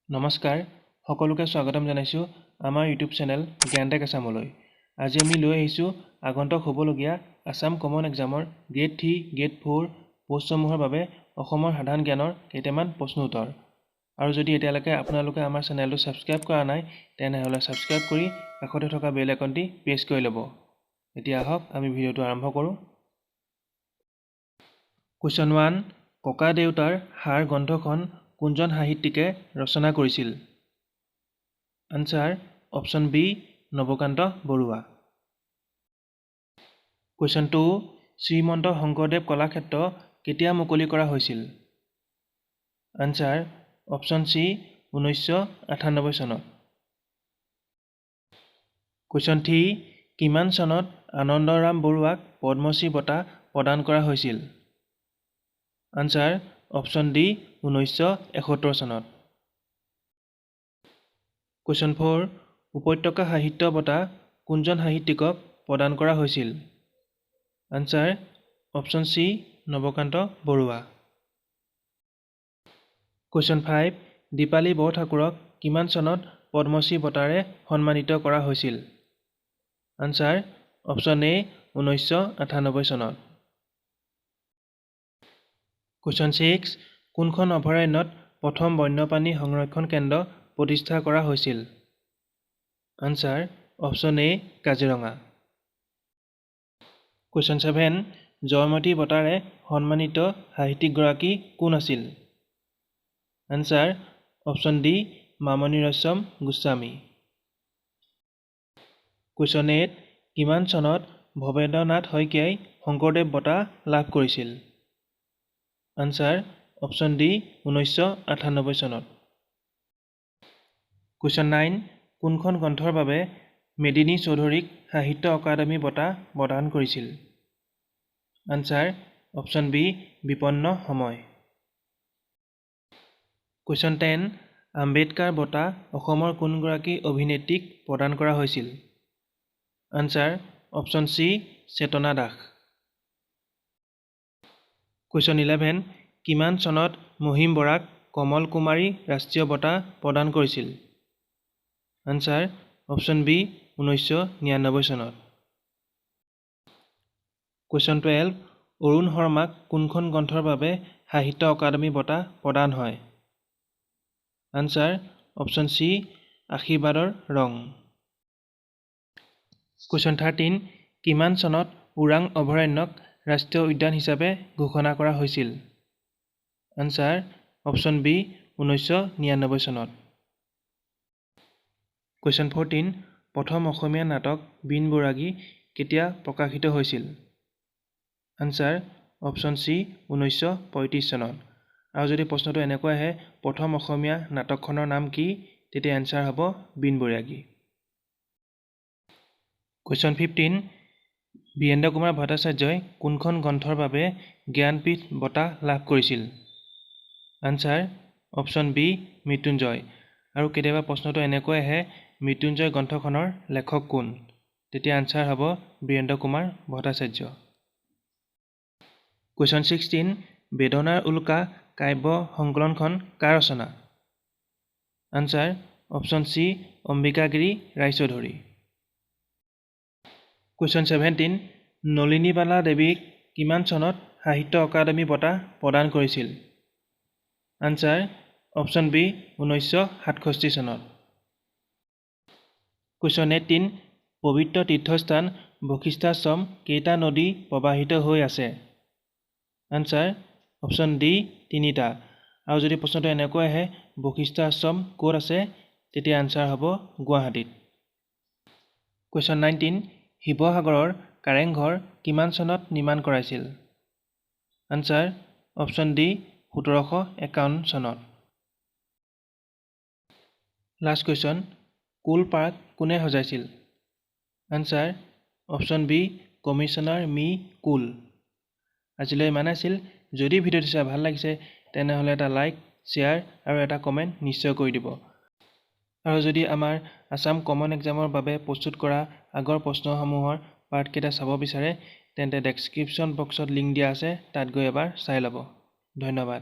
নমস্কাৰ সকলোকে স্বাগতম জনাইছো আমাৰ ইউটিউব চেনেল জ্ঞানটেক আসামলৈ। আজি আমি লৈ আহিছো আগন্তুক হ'বলগীয়া আসাম কমন এক্সামৰ গ্ৰেড 3 গ্ৰেড 4 পোষ্টসমূহৰ বাবে অসমৰ সাধাৰণ জ্ঞানৰ কেইটামান প্ৰশ্ন উত্তৰ। আৰু যদি এতিয়ালৈকে আপোনালোকে আমাৰ চেনেলটো সাবস্ক্ৰাইব কৰা নাই তেনেহলে সাবস্ক্ৰাইব কৰি কাষতে থকা বেল আইকনটি প্ৰেছ কৰি ল'ব। এতিয়া আহক আমি ভিডিঅটো আৰম্ভ কৰোঁ। কুৱেশ্যন 1 ককা দেউতাৰ হাড় গ্ৰন্থখন কোনজন সাহিত্যিকে ৰচনা কৰিছিল? Answer option B Nabakanta Barua. Question 2 Srimanta Sankardev Kalakshetra কেতিয়া মুকলি কৰা হৈছিল? আনসাৰ অপশ্যন চি 1998 চনত। কুৱেশ্যন 3 কিমান চনত আনন্দৰাম বৰুৱাক পদ্মশ্ৰী বঁটা প্ৰদান কৰা হৈছিল? আনসাৰ অপশ্যন ডি 1971 চনত। কুৱেশ্যন 4 উপত্যকা সাহিত্য বঁটা কোনজন সাহিত্যিকক প্ৰদান কৰা হৈছিল? Answer option C Nabakanta Barua. Question 5 দীপালী বৰঠাকুৰক কিমান চনত পদ্মশ্ৰী বঁটাৰে সন্মানিত কৰা হৈছিল? আনসাৰ অপশ্যন এ 1998 চনত। কুৱেশ্যন 6 কোনখন অভয়াৰণ্যত প্ৰথম বন্যপ্ৰাণী সংৰক্ষণ কেন্দ্ৰ প্ৰতিষ্ঠা কৰা হৈছিল? Answer option A Kaziranga. Question 7 Joymoti বঁটাৰে সন্মানিত সাহিত্যিকগৰাকী কোন আছিল? Answer option D Mamoni Raisom Goswami. Question 8 কিমান চনত ভৱেন্দ্ৰ নাথ শইকীয়াই শংকৰদেৱ বঁটা লাভ কৰিছিল? আনসাৰ অপশ্যন ডি 1998 চনত। কুৱেশ্যন 9 কোনখন গ্ৰন্থৰ বাবে মেদিনী চৌধুৰীক সাহিত্য অকাডেমী বঁটা প্ৰদান কৰিছিল? আনসাৰ অপশ্যন বি বিপন্ন সময়। কুৱেশ্যন 10 আম্বেদকাৰ বঁটা অসমৰ কোনগৰাকী অভিনেত্ৰীক প্ৰদান কৰা হৈছিল? আনসাৰ অপশ্যন চি চেতনা দাস। কুৱেশ্যন 11 কিমান চনত মহিম বৰাক কমল কুমাৰী ৰাষ্ট্ৰীয় বঁটা প্ৰদান কৰিছিল? আনসাৰ অপশ্যন বি 1999 চনত। কুৱেশ্যন 12 অৰুণ শৰ্মাক কোনখন গ্ৰন্থৰ বাবে সাহিত্য অকাডেমী বঁটা প্ৰদান হয়? আনসাৰ অপশ্যন চি আশীৰ্বাদৰ ৰং। কুৱেশ্যন 13 কিমান চনত ওৰাং অভয়াৰণ্যক ৰাষ্ট্ৰীয় উদ্যান হিচাপে ঘোষণা কৰা হৈছিল? আনসাৰ অপশ্যন বি 1999 চনত। কুৱেশ্যন 14 প্ৰথম অসমীয়া নাটক বিন বৈৰাগী কেতিয়া প্ৰকাশিত হৈছিল? আনসাৰ অপশ্যন চি 1935 চনত। আৰু যদি প্ৰশ্নটো এনেকৈ আহে প্ৰথম অসমীয়া নাটকখনৰ নাম কি তেতিয়া এনসাৰ হ'ব বিন বৈৰাগী। কুৱেশ্যন 15 বীৰেন্দ্ৰ কুমাৰ ভট্টাচাৰ্যই কোনখন গ্ৰন্থৰ বাবে জ্ঞানপীঠ বঁটা লাভ কৰিছিল? Answer option B Mrityunjay. আৰু কেতিয়াবা প্ৰশ্নটো এনেকৈ আহে মৃত্যুঞ্জয় গ্ৰন্থখনৰ লেখক কোন তেতিয়া আনসাৰ হ'ব বীৰেন্দ্ৰ কুমাৰ ভট্টাচাৰ্য। কুৱেশ্যন 16 বেদনাৰ উল্কা কাব্য সংকলনখন কাৰ ৰচনা? Answer option C Ambikagiri Raichoudhury. Question 17 Nalinibala দেৱীক কিমান চনত সাহিত্য অকাডেমী বঁটা প্ৰদান কৰিছিল? আনসাৰ অপশ্যন বি 1967 চনত। কুৱেশ্যন 18 পবিত্ৰ তীৰ্থস্থান বশিষ্ঠাশ্ৰম কেইটা নদী প্ৰবাহিত হৈ আছে? আনসাৰ অপশ্যন ডি 3টা। আৰু যদি প্ৰশ্নটো এনেকৈ আহে বশিষ্ঠ আশ্ৰম ক'ত আছে তেতিয়া আনসাৰ হ'ব গুৱাহাটীত। কুৱেশ্যন 19 শিৱসাগৰৰ কাৰেংঘৰ কিমান চনত নিৰ্মাণ কৰাইছিল? আনসাৰ অপশ্যন ডি 1751 চনত। লাষ্ট কুৱেশ্যন কুল পাৰ্ক কোনে সজাইছিল? আনসাৰ অপশ্যন বি কমিছনাৰ মি কুল। আজিলৈ ইমান আছিল। যদি ভিডিঅ'টো চাই ভাল লাগিছে তেনেহ'লে এটা লাইক শ্বেয়াৰ আৰু এটা কমেণ্ট নিশ্চয় কৰি দিব। আৰু যদি আমাৰ আসাম কমন এক্সামৰ বাবে প্ৰস্তুত কৰা আগৰ প্ৰশ্নসমূহৰ পাৰ্টকেইটা চাব বিচাৰে তেন্তে ডেছক্ৰিপশ্যন বক্সত লিংক দিয়া আছে তাত গৈ এবাৰ চাই ল'ব। ধন্যবাদ।